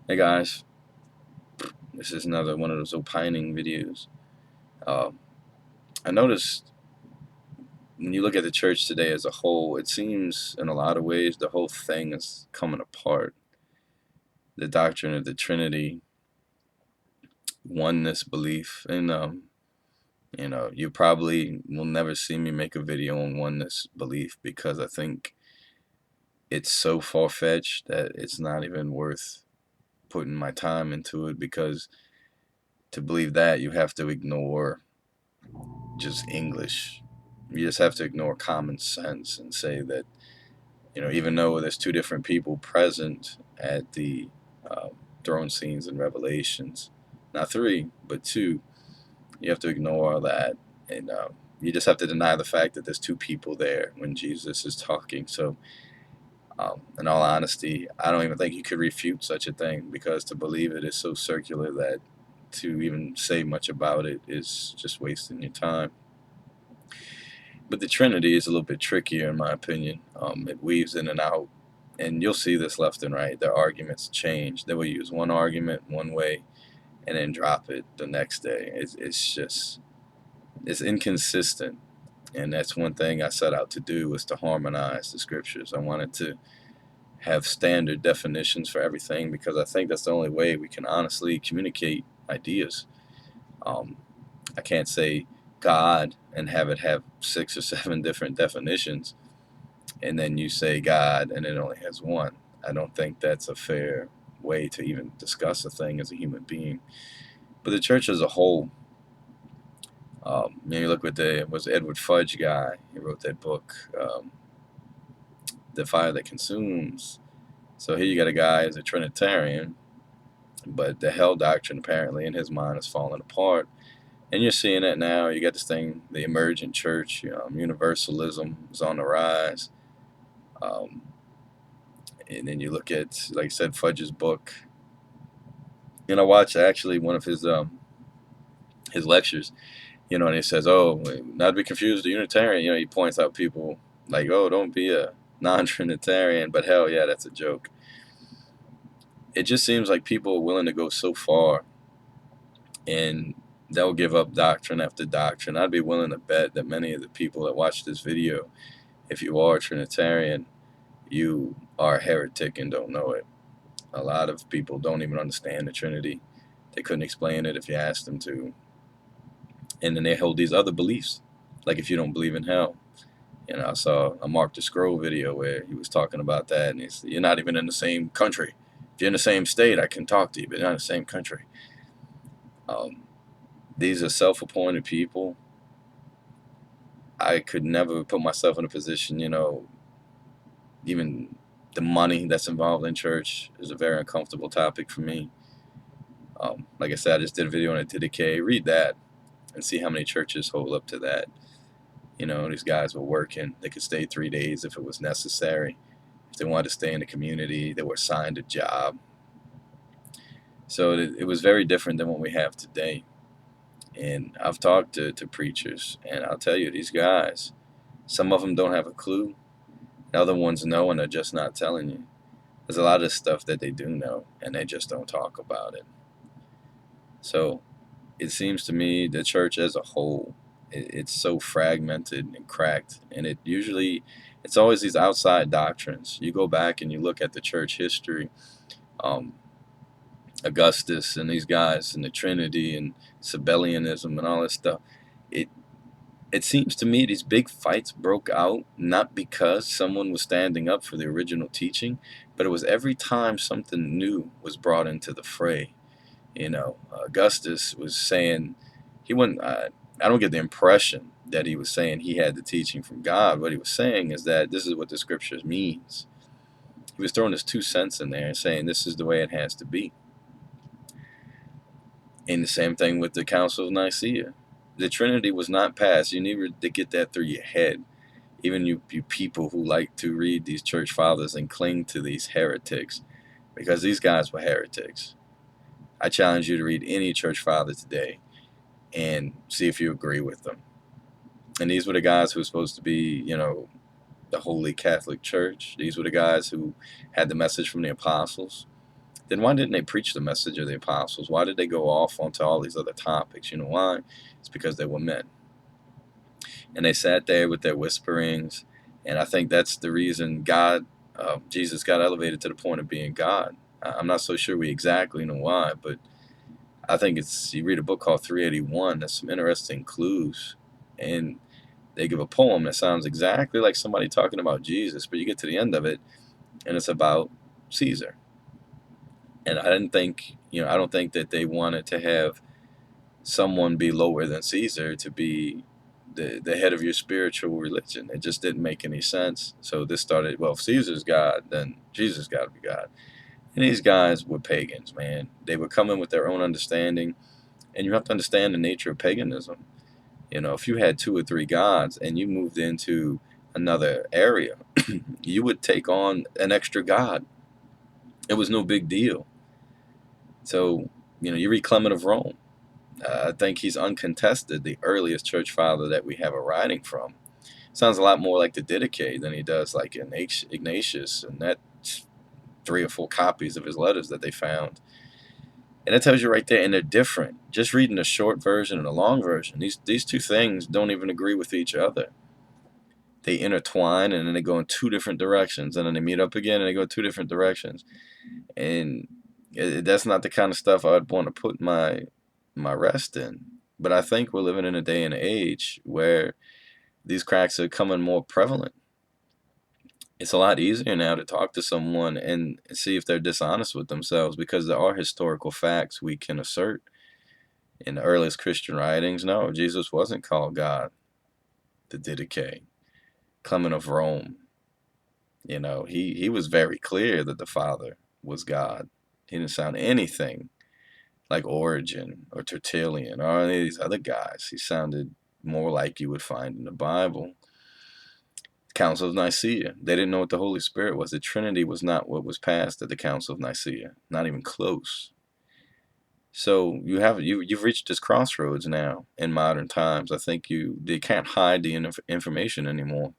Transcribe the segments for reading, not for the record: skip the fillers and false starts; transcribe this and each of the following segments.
Hey guys, this is another one of those opining videos. Um, I noticed when you look at the church today as a whole, it seems in a lot of ways the whole thing is coming apart. The doctrine of the Trinity, oneness belief, and you probably will never see me make a video on oneness belief because I think it's so far-fetched that it's not even worth putting my time into it because to believe that you have to ignore just English. You just have to ignore common sense and say that, even though there's two different people present at the um, throne scenes and Revelations, not three, but two, you have to ignore all that. And you just have to deny the fact that there's two people there when Jesus is talking. So, in all honesty, I don't even think you could refute such a thing because to believe it is so circular that to even say much about it is just wasting your time. But the Trinity is a little bit trickier, in my opinion. It weaves in and out, and you'll see this left and right. Their arguments change. They will use one argument one way and then drop it the next day. It's inconsistent, and that's one thing I set out to do was to harmonize the scriptures. I wanted to have standard definitions for everything because I think that's the only way we can honestly communicate ideas. Um, I can't say God and have it have 6 or 7 different definitions, and then you say God and it only has one. I don't think that's a fair way to even discuss a thing as a human being. But the church as a whole, you look at the was Edward Fudge guy. He wrote that book, The Fire That Consumes. So here you got a guy who's a Trinitarian, but the hell doctrine apparently in his mind is falling apart. And you're seeing it now. You got this thing, the emergent church, universalism is on the rise. Um, and then you look at, like I said, Fudge's book. And I watched actually one of his lectures, and he says, "Oh, not to be confused with a Unitarian." He points out people like, "Oh, don't be a non-Trinitarian," but hell yeah, that's a joke. It just seems like people are willing to go so far, and they'll give up doctrine after doctrine. I'd be willing to bet that many of the people that watch this video, if you are a Trinitarian, you are a heretic and don't know it. A lot of people don't even understand the Trinity. They couldn't explain it if you asked them to. And then they hold these other beliefs, like if you don't believe in hell. I saw a Mark the Scroll video where he was talking about that, and he said, "You're not even in the same country. If you're in the same state, I can talk to you, but you're not in the same country." Um, these are self-appointed people. I could never put myself in a position, even the money that's involved in church is a very uncomfortable topic for me. Like I said, I just did a video on a Didache. Read that and see how many churches hold up to that. These guys were working. They could stay 3 days if it was necessary. If they wanted to stay in the community, they were assigned a job. So it was very different than what we have today. And I've talked to preachers, and I'll tell you, these guys, some of them don't have a clue. The other ones know, and they're just not telling you. There's a lot of stuff that they do know, and they just don't talk about it. So it seems to me the church as a whole, it's so fragmented and cracked, and it's always these outside doctrines. You go back and you look at the church history, um, Augustus and these guys and the Trinity and Sabellianism and all this stuff. It it seems to me these big fights broke out not because someone was standing up for the original teaching, but it was every time something new was brought into the fray. Augustus was saying he wouldn't. I don't get the impression that he was saying he had the teaching from God. What he was saying is that this is what the scriptures means. He was throwing his 2 cents in there and saying this is the way it has to be. And the same thing with the Council of Nicaea. The Trinity was not passed. You need to get that through your head. Even you people who like to read these church fathers and cling to these heretics, because these guys were heretics. I challenge you to read any church father today and see if you agree with them. And these were the guys who were supposed to be, the Holy Catholic Church. These were the guys who had the message from the apostles. then why didn't they preach the message of the apostles? Why did they go off onto all these other topics? You know why? It's because they were men. And they sat there with their whisperings. And I think that's the reason Jesus got elevated to the point of being God. I'm not so sure we exactly know why, but I think you read a book called 381, there's some interesting clues. And they give a poem that sounds exactly like somebody talking about Jesus, but you get to the end of it, and it's about Caesar. And I don't think that they wanted to have someone be lower than Caesar to be the head of your spiritual religion. It just didn't make any sense. So this started, well, if Caesar's God, then Jesus got to be God. And these guys were pagans, man. They were coming with their own understanding. And you have to understand the nature of paganism. If you had 2 or 3 gods and you moved into another area, you would take on an extra god. It was no big deal. So, you read Clement of Rome. I think he's uncontested the earliest church father that we have a writing from. Sounds a lot more like the Didache than he does like Ignatius, and that's 3 or 4 copies of his letters that they found. And it tells you right there, and they're different. Just reading the short version and the long version, these 2 things don't even agree with each other. They intertwine, and then they go in 2 different directions, and then they meet up again, and they go 2 different directions. And that's not the kind of stuff I'd want to put my rest in. But I think we're living in a day and age where these cracks are becoming more prevalent. It's a lot easier now to talk to someone and see if they're dishonest with themselves, because there are historical facts we can assert. In the earliest Christian writings, no, Jesus wasn't called God. The Didache, Clement of Rome, he was very clear that the Father was God. He didn't sound anything like Origen or Tertullian or any of these other guys. He sounded more like you would find in the Bible. Council of Nicaea. They didn't know what the Holy Spirit was. The Trinity was not what was passed at the Council of Nicaea. Not even close. So you've reached this crossroads now in modern times. I think they can't hide the information anymore.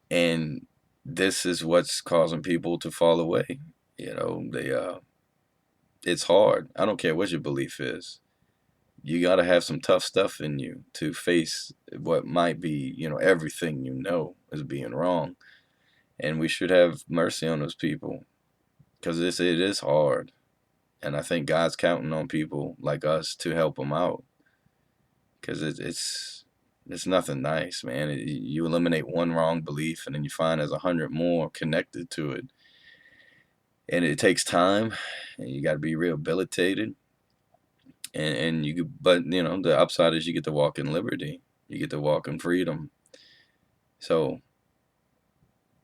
And this is what's causing people to fall away. It's hard. I don't care what your belief is. You got to have some tough stuff in you to face what might be, everything is being wrong. And we should have mercy on those people, because it is hard. And I think God's counting on people like us to help them out, because it's nothing nice, man. You eliminate one wrong belief, and then you find there's 100 more connected to it. And it takes time, and you got to be rehabilitated. And the upside is you get to walk in liberty. You get to walk in freedom. So,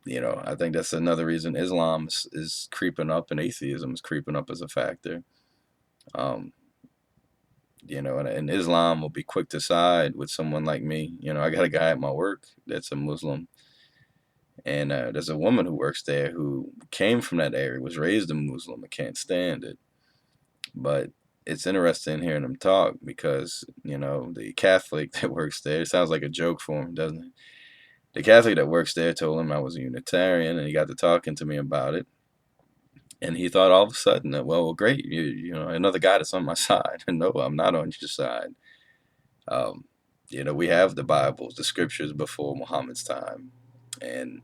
I think that's another reason Islam is creeping up and atheism is creeping up as a factor. And Islam will be quick to side with someone like me. I got a guy at my work that's a Muslim. And there's a woman who works there who came from that area, was raised a Muslim, and can't stand it. But it's interesting hearing him talk, because, the Catholic that works there, it sounds like a joke for him, doesn't it? The Catholic that works there told him I was a Unitarian, and he got to talking to me about it. And he thought all of a sudden that, well, great, another guy that's on my side. No, I'm not on your side. We have the Bibles, the scriptures before Muhammad's time. And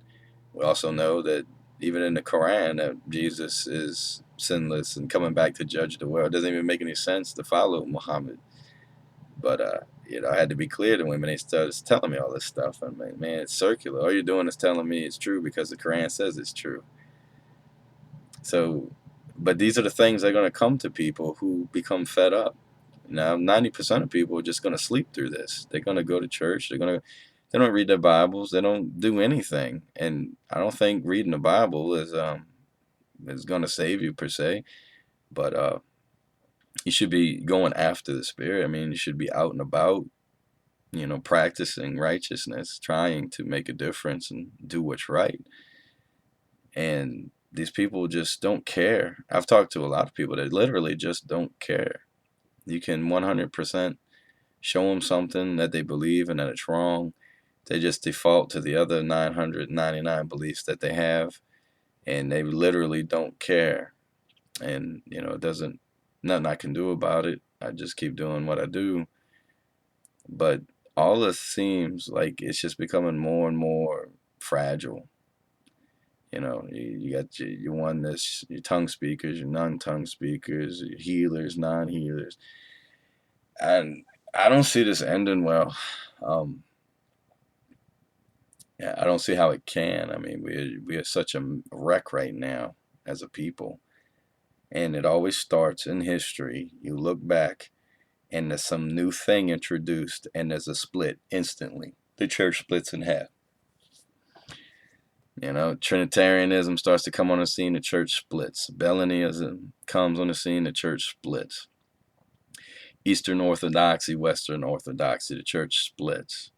we also know that even in the Quran, that Jesus is sinless and coming back to judge the world. It doesn't even make any sense to follow Muhammad. But, I had to be clear to him, and they started telling me all this stuff. I'm like, man, it's circular. All you're doing is telling me it's true because the Quran says it's true. So, but these are the things that are going to come to people who become fed up. Now, 90% of people are just going to sleep through this. They're going to go to church. They don't read their Bibles. They don't do anything. And I don't think reading the Bible is going to save you per se. But you should be going after the Spirit. I mean, you should be out and about, practicing righteousness, trying to make a difference and do what's right. And these people just don't care. I've talked to a lot of people that literally just don't care. You can 100% show them something that they believe and that it's wrong. They just default to the other 999 beliefs that they have, and they literally don't care and it doesn't nothing I can do about it. I just keep doing what I do. But all this seems like it's just becoming more and more fragile. You got your oneness, your tongue speakers, your non-tongue speakers, your healers, non-healers, and I don't see this ending well. Um, yeah, I don't see how it can. I mean, we are such a wreck right now as a people, and it always starts in history. You look back, and there's some new thing introduced, and there's a split instantly. The church splits in half. Trinitarianism starts to come on the scene, the church splits. Bellinism comes on the scene, the church splits. Eastern Orthodoxy, Western Orthodoxy, the church splits.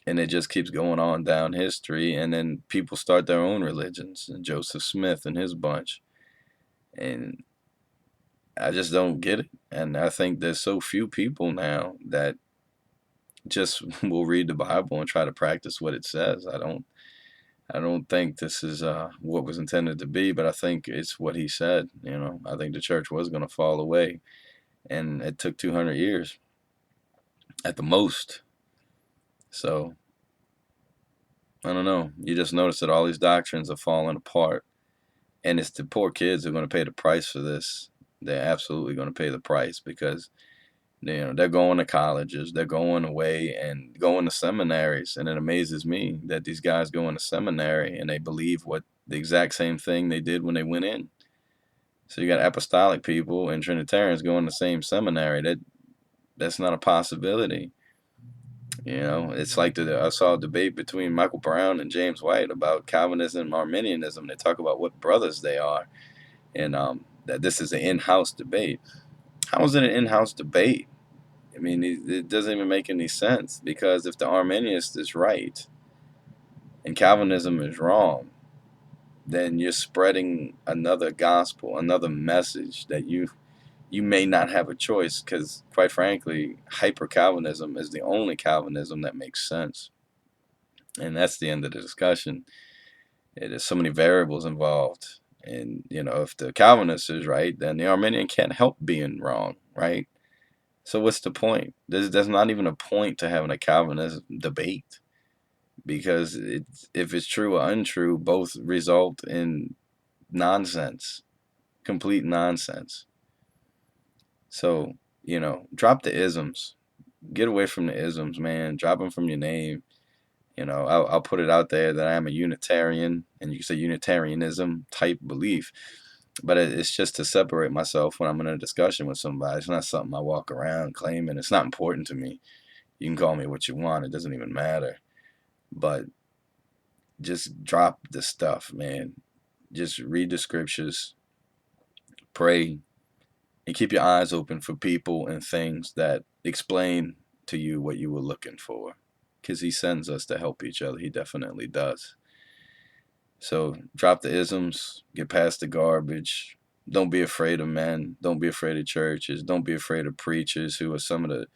And it just keeps going on down history, and then people start their own religions, and Joseph Smith and his bunch. And I just don't get it. And I think there's so few people now that just will read the Bible and try to practice what it says. I don't think this is what was intended to be, but I think it's what he said. I think the church was going to fall away, and it took 200 years at the most. So I don't know. You just notice that all these doctrines are falling apart, and it's the poor kids who are going to pay the price for this. They're absolutely going to pay the price because they're going to colleges, they're going away and going to seminaries, and it amazes me that these guys go into seminary and they believe what the exact same thing they did when they went in. So you got apostolic people and Trinitarians going to the same seminary. That's not a possibility. It's like I saw a debate between Michael Brown and James White about Calvinism and Arminianism. They talk about what brothers they are, and that this is an in-house debate. How is it an in-house debate? I mean, it doesn't even make any sense, because if the Arminianist is right and Calvinism is wrong, then you're spreading another gospel, another message that you may not have a choice, because quite frankly, hyper Calvinism is the only Calvinism that makes sense. And that's the end of the discussion. There's so many variables involved. And, if the Calvinist is right, then the Arminian can't help being wrong, right? So what's the point? There's not even a point to having a Calvinist debate, because if it's true or untrue, both result in nonsense, complete nonsense. So, drop the isms. Get away from the isms, man. Drop them from your name. I'll put it out there that I am a Unitarian, and you can say Unitarianism type belief, but it's just to separate myself when I'm in a discussion with somebody. It's not something I walk around claiming. It's not important to me. You can call me what you want. It doesn't even matter. But just drop the stuff, man. Just read the scriptures, pray, and keep your eyes open for people and things that explain to you what you were looking for. Because he sends us to help each other. He definitely does. So drop the isms, get past the garbage. Don't be afraid of men. Don't be afraid of churches. Don't be afraid of preachers who are some of the,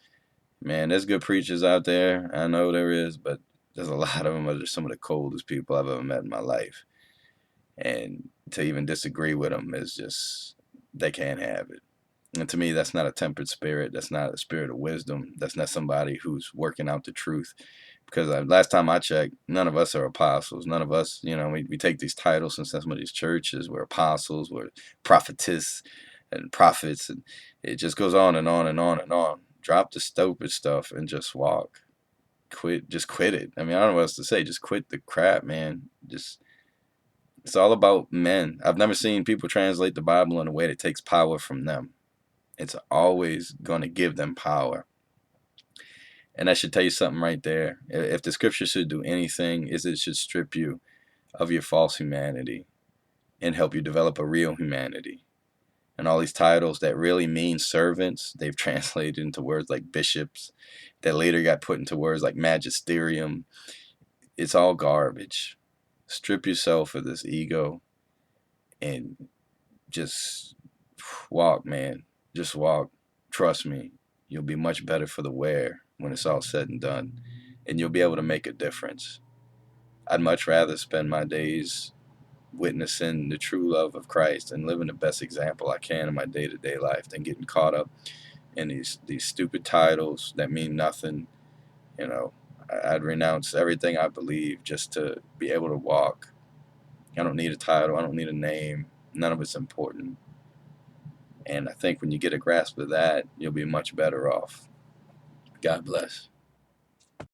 man, there's good preachers out there. I know there is, but there's a lot of them are just some of the coldest people I've ever met in my life. And to even disagree with them is just, they can't have it. And to me, that's not a tempered spirit. That's not a spirit of wisdom. That's not somebody who's working out the truth. Because last time I checked, none of us are apostles. None of us, we take these titles in some of these churches. We're apostles, we're prophetess and prophets. And it just goes on and on and on and on. Drop the stupid stuff and just walk. Just quit it. I mean, I don't know what else to say. Just quit the crap, man. It's all about men. I've never seen people translate the Bible in a way that takes power from them. It's always going to give them power. And that should tell you something right there. If the scripture should do anything, is it should strip you of your false humanity and help you develop a real humanity. And all these titles that really mean servants, they've translated into words like bishops, that later got put into words like magisterium. It's all garbage. Strip yourself of this ego and just walk, man. Just walk. Trust me, you'll be much better for the wear when it's all said and done, and you'll be able to make a difference. I'd much rather spend my days witnessing the true love of Christ and living the best example I can in my day-to-day life than getting caught up in these stupid titles that mean nothing. You know, I'd renounce everything I believe just to be able to walk. I don't need a title. I don't need a name. None of it's important. And I think when you get a grasp of that, you'll be much better off. God bless.